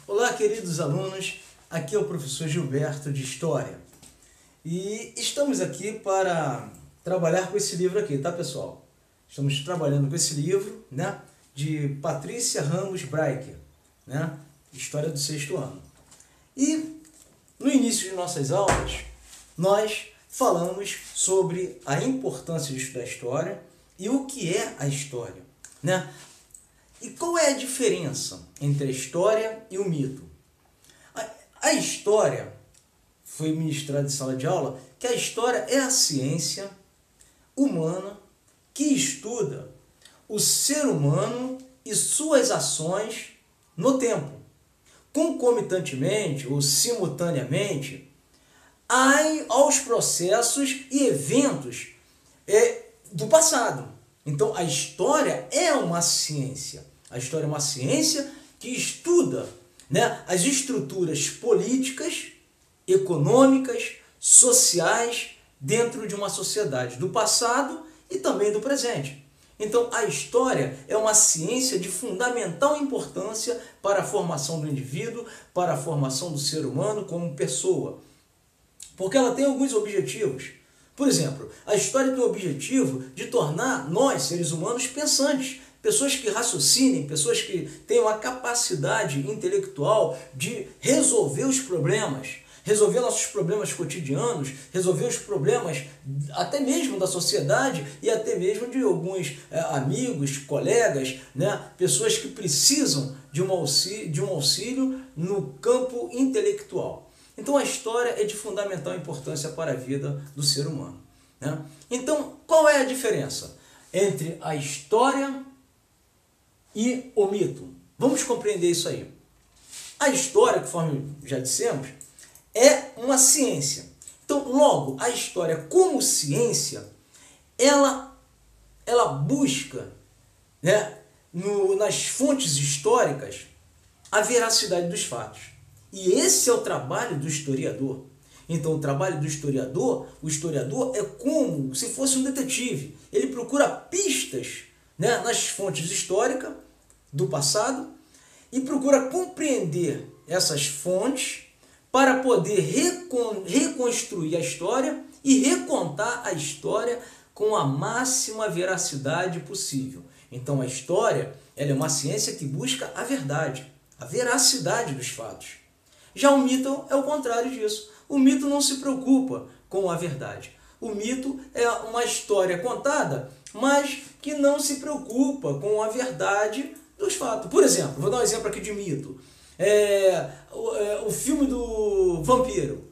Olá, queridos alunos, aqui é o professor Gilberto de História e estamos aqui para trabalhar com esse livro aqui, tá, pessoal? Estamos trabalhando com esse livro, né, de Patrícia Ramos Breicher, né, História do Sexto Ano. E no início de nossas aulas, nós falamos sobre a importância de estudar história e o que é a história, né? E qual é a diferença entre a história e o mito? A história, foi ministrado em sala de aula, que a história é a ciência humana que estuda o ser humano e suas ações no tempo, concomitantemente ou simultaneamente aos processos e eventos do passado. Então, a história é uma ciência. A história é uma ciência que estuda, né, as estruturas políticas, econômicas, sociais dentro de uma sociedade, do passado e também do presente. Então, a história é uma ciência de fundamental importância para a formação do indivíduo, para a formação do ser humano como pessoa, porque ela tem alguns objetivos. Por exemplo, a história tem o objetivo de tornar nós, seres humanos, pensantes, pessoas que raciocinem, pessoas que tenham a capacidade intelectual de resolver os problemas, resolver nossos problemas cotidianos, resolver os problemas até mesmo da sociedade e até mesmo de alguns amigos, colegas, né, pessoas que precisam de um auxílio no campo intelectual. Então a história é de fundamental importância para a vida do ser humano, né? Então, qual é a diferença entre a história e o mito? Vamos compreender isso aí. A história, conforme já dissemos, é uma ciência. Então, logo, a história como ciência, ela busca, né, nas fontes históricas a veracidade dos fatos. E esse é o trabalho do historiador. Então, o trabalho do historiador, o historiador é como se fosse um detetive. Ele procura pistas, né, nas fontes históricas do passado e procura compreender essas fontes para poder reconstruir a história e recontar a história com a máxima veracidade possível. Então, a história, ela é uma ciência que busca a verdade, a veracidade dos fatos. Já o mito é o contrário disso. O mito não se preocupa com a verdade. O mito é uma história contada, mas que não se preocupa com a verdade dos fatos. Por exemplo, vou dar um exemplo aqui de mito. O filme do vampiro.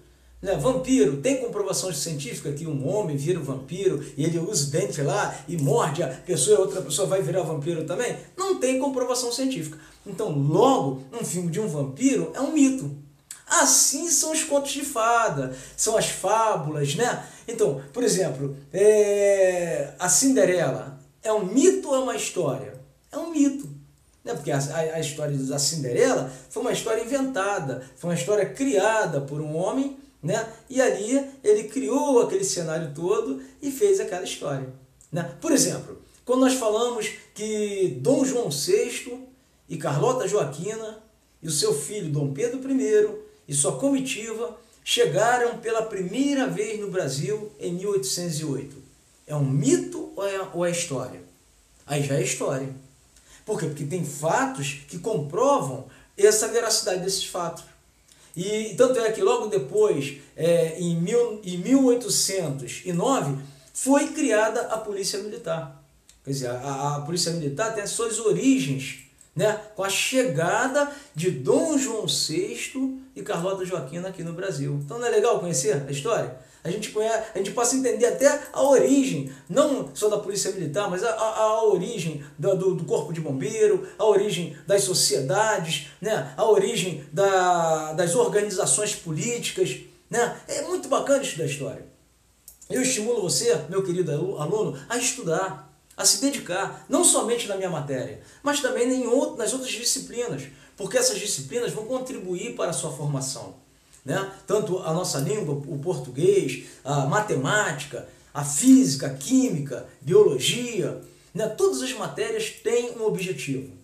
Né? Vampiro, tem comprovação científica que um homem vira um vampiro e ele usa o dente lá e morde a pessoa e a outra pessoa vai virar vampiro também? Não tem comprovação científica. Então, logo, um filme de um vampiro é um mito. Assim são os contos de fada, são as fábulas, né? Então, por exemplo, a Cinderela é um mito ou é uma história? É um mito, né? Porque a história da Cinderela foi uma história inventada, foi uma história criada por um homem, né? E ali ele criou aquele cenário todo e fez aquela história, né? Por exemplo, quando nós falamos que Dom João VI e Carlota Joaquina e o seu filho Dom Pedro I e sua comitiva chegaram pela primeira vez no Brasil em 1808. É um mito ou é história? Aí já é história. Por quê? Porque tem fatos que comprovam essa veracidade desses fatos. E tanto é que logo depois, em 1809, foi criada a Polícia Militar. Quer dizer, a Polícia Militar tem as suas origens, né, com a chegada de Dom João VI e Carlota Joaquina aqui no Brasil. Então não é legal conhecer a história? A gente passa a entender até a origem, não só da Polícia Militar, mas a origem do Corpo de Bombeiro, a origem das sociedades, né, a origem das organizações políticas, né? É muito bacana estudar história. Eu estimulo você, meu querido aluno, a estudar, a se dedicar, não somente na minha matéria, mas também nas outras disciplinas, porque essas disciplinas vão contribuir para a sua formação, né? Tanto a nossa língua, o português, a matemática, a física, a química, biologia, né? Todas as matérias têm um objetivo.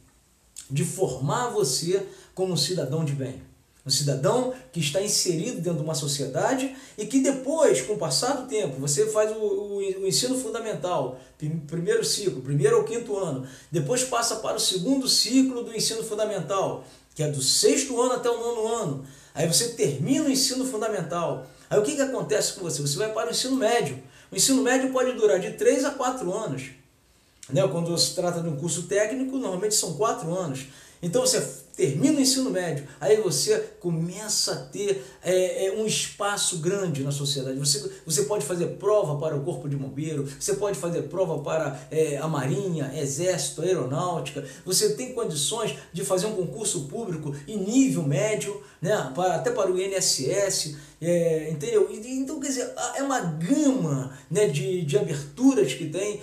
de formar você como um cidadão de bem. Um cidadão que está inserido dentro de uma sociedade e que depois, com o passar do tempo, você faz o ensino fundamental, primeiro ciclo, primeiro ao quinto ano, depois passa para o segundo ciclo do ensino fundamental, que é do sexto ano até o nono ano. Aí você termina o ensino fundamental. Aí o que acontece com você? Você vai para o ensino médio. O ensino médio pode durar de 3 a 4 anos. Né? Quando se trata de um curso técnico, normalmente são 4 anos. Então você termina o ensino médio, aí você começa a ter um espaço grande na sociedade. Você pode fazer prova para o Corpo de Bombeiro, você pode fazer prova para a Marinha, Exército, Aeronáutica, você tem condições de fazer um concurso público em nível médio, né? Até para o INSS, entendeu? Então, quer dizer, é uma gama, né, de aberturas que tem,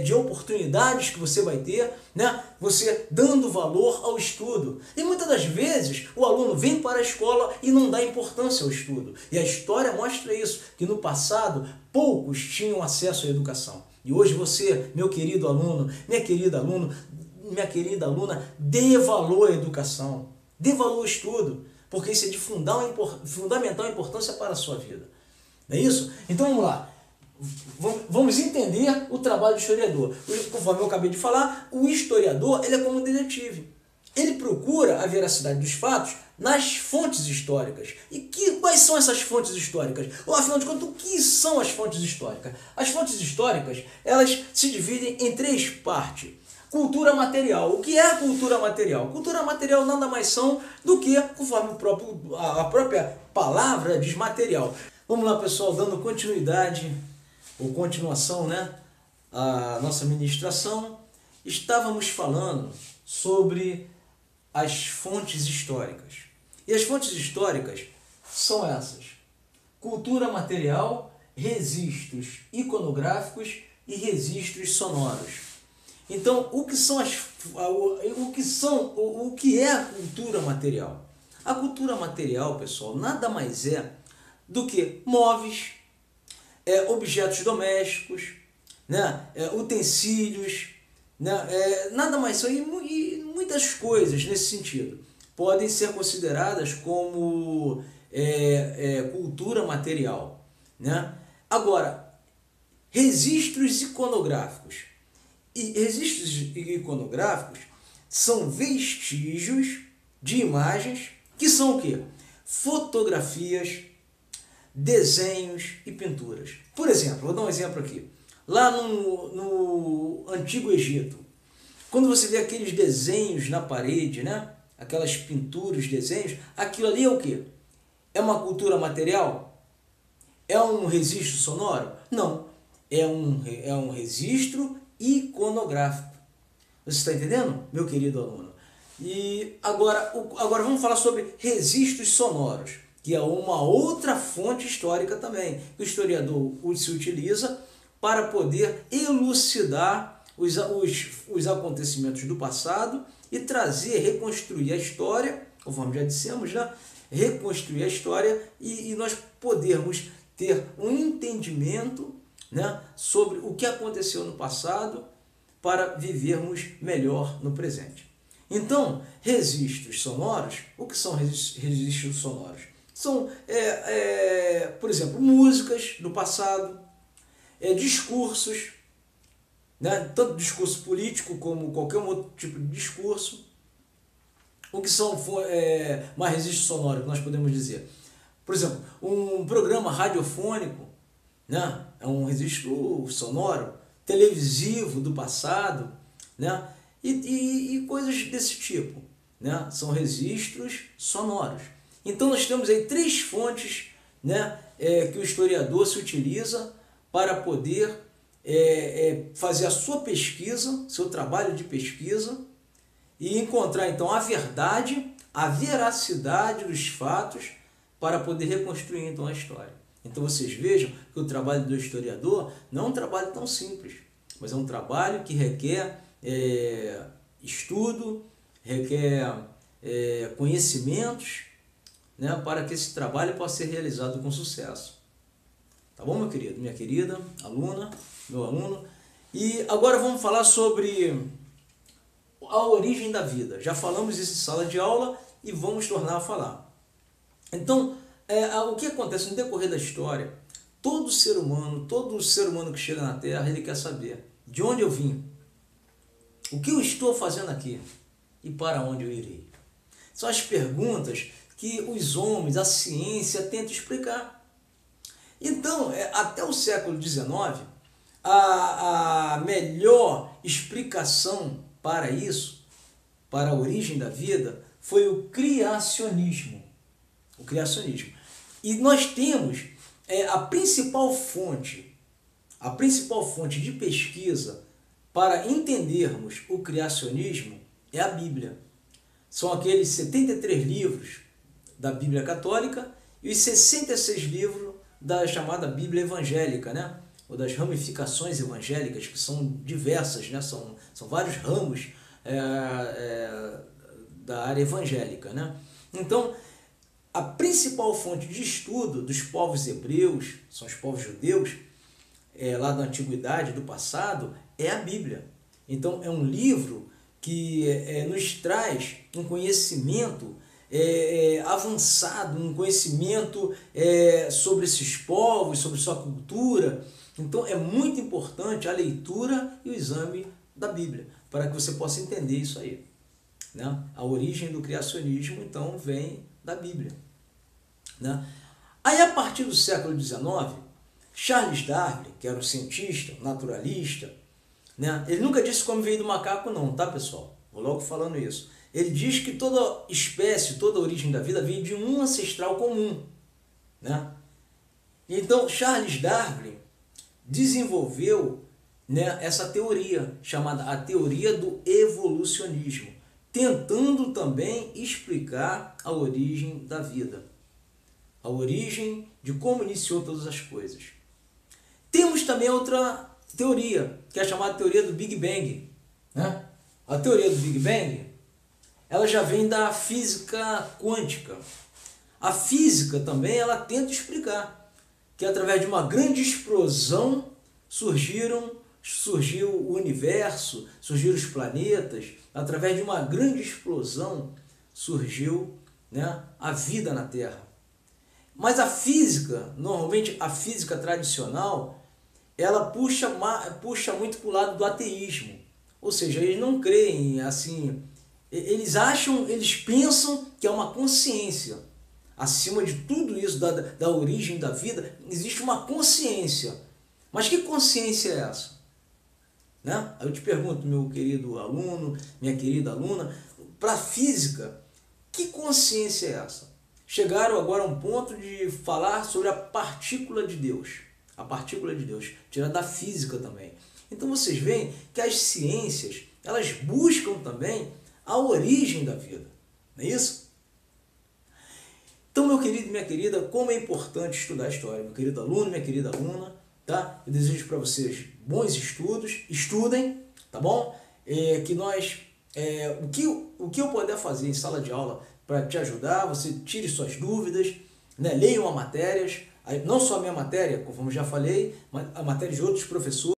de oportunidades que você vai ter, né? Você dando valor ao estudo. E muitas das vezes o aluno vem para a escola e não dá importância ao estudo. E a história mostra isso, que no passado poucos tinham acesso à educação. E hoje você, meu querido aluno, minha querida aluna, dê valor à educação, dê valor ao estudo, porque isso é de fundamental importância para a sua vida. Não é isso? Então vamos lá. Vamos entender o trabalho do historiador. Conforme eu acabei de falar, o historiador ele é como um detetive. Ele procura a veracidade dos fatos nas fontes históricas. E quais são essas fontes históricas? Ou, afinal de contas, o que são as fontes históricas? As fontes históricas, elas se dividem em 3 partes. Cultura material. O que é a cultura material? Cultura material nada mais são do que, conforme a própria palavra diz, material. Vamos lá, pessoal, dando continuidade ou continuação, né, à nossa ministração. Estávamos falando sobre as fontes históricas. E as fontes históricas são essas: cultura material, registros iconográficos e registros sonoros. Então, o que é a cultura material? A cultura material, pessoal, nada mais é do que móveis, objetos domésticos, né, utensílios, né, nada mais são, e muitas coisas nesse sentido podem ser consideradas como cultura material, né? Agora, registros iconográficos. E registros iconográficos são vestígios de imagens que são o quê? Fotografias, desenhos e pinturas. Por exemplo, vou dar um exemplo aqui. Lá no Antigo Egito, quando você vê aqueles desenhos na parede, né? Aquelas pinturas, desenhos, aquilo ali é o quê? É uma cultura material? É um registro sonoro? Não. É um registro iconográfico. Você está entendendo, meu querido aluno? E agora vamos falar sobre registros sonoros, que é uma outra fonte histórica também, que o historiador se utiliza para poder elucidar os acontecimentos do passado e reconstruir a história, conforme já dissemos, né? Reconstruir a história e nós podermos ter um entendimento, né, sobre o que aconteceu no passado para vivermos melhor no presente. Então, registros sonoros, o que são registros sonoros? São, por exemplo, músicas do passado, discursos, né, tanto discurso político como qualquer outro tipo de discurso. O que são mais registros sonoros, que nós podemos dizer? Por exemplo, um programa radiofônico, né, é um registro sonoro, televisivo do passado, né, e coisas desse tipo, né, são registros sonoros. Então nós temos aí 3 fontes, né, que o historiador se utiliza para poder fazer a sua pesquisa, seu trabalho de pesquisa, e encontrar então a verdade, a veracidade dos fatos para poder reconstruir então a história. Então vocês vejam que o trabalho do historiador não é um trabalho tão simples, mas é um trabalho que requer estudo, requer conhecimentos, né, para que esse trabalho possa ser realizado com sucesso. Tá bom, meu querido, minha querida aluna, meu aluno? E agora vamos falar sobre a origem da vida. Já falamos isso em sala de aula e vamos tornar a falar. Então, o que acontece no decorrer da história? Todo ser humano que chega na Terra, ele quer saber de onde eu vim, o que eu estou fazendo aqui e para onde eu irei. São as perguntas que os homens, a ciência, tentam explicar. Então, até o século XIX, a melhor explicação para isso, para a origem da vida, foi o criacionismo. O criacionismo. E nós temos a principal fonte de pesquisa para entendermos o criacionismo é a Bíblia. São aqueles 73 livros da Bíblia Católica e os 66 livros da chamada Bíblia Evangélica, né? Ou das ramificações evangélicas, que são diversas, né? São vários ramos da área evangélica, né? Então, a principal fonte de estudo dos povos hebreus, são os povos judeus, lá da antiguidade, do passado, é a Bíblia. Então, é um livro que nos traz um conhecimento avançado, um conhecimento sobre esses povos, sobre sua cultura. Então, é muito importante a leitura e o exame da Bíblia, para que você possa entender isso aí, né? A origem do criacionismo, então, vem da Bíblia, né? Aí, a partir do século XIX, Charles Darwin, que era um cientista, naturalista, né? Ele nunca disse como veio do macaco não, tá, pessoal? Vou logo falando isso. Ele diz que toda espécie, toda origem da vida veio de um ancestral comum, né? Então, Charles Darwin desenvolveu, né, essa teoria, chamada a teoria do evolucionismo, tentando também explicar a origem da vida, a origem de como iniciou todas as coisas. Temos também outra teoria, que é a chamada teoria do Big Bang, né? A teoria do Big Bang, ela já vem da física quântica. A física também, ela tenta explicar que através de uma grande explosão surgiu o universo, surgiram os planetas, através de uma grande explosão surgiu, né, a vida na Terra. Mas a física, normalmente a física tradicional, ela puxa muito para o lado do ateísmo. Ou seja, eles não creem assim, eles pensam que é uma consciência. Acima de tudo isso, da origem da vida, existe uma consciência. Mas que consciência é essa? Né? Aí eu te pergunto, meu querido aluno, minha querida aluna, para a física, que consciência é essa? Chegaram agora a um ponto de falar sobre a partícula de Deus. A partícula de Deus, tirada da física também. Então vocês veem que as ciências, elas buscam também a origem da vida. Não é isso? Então, meu querido e minha querida, como é importante estudar a história. Meu querido aluno, minha querida aluna, tá? Eu desejo para vocês bons estudos, estudem, tá bom? Que nós, o que eu puder fazer em sala de aula para te ajudar, você tire suas dúvidas, né? Leiam as matérias, não só a minha matéria, como já falei, mas a matéria de outros professores.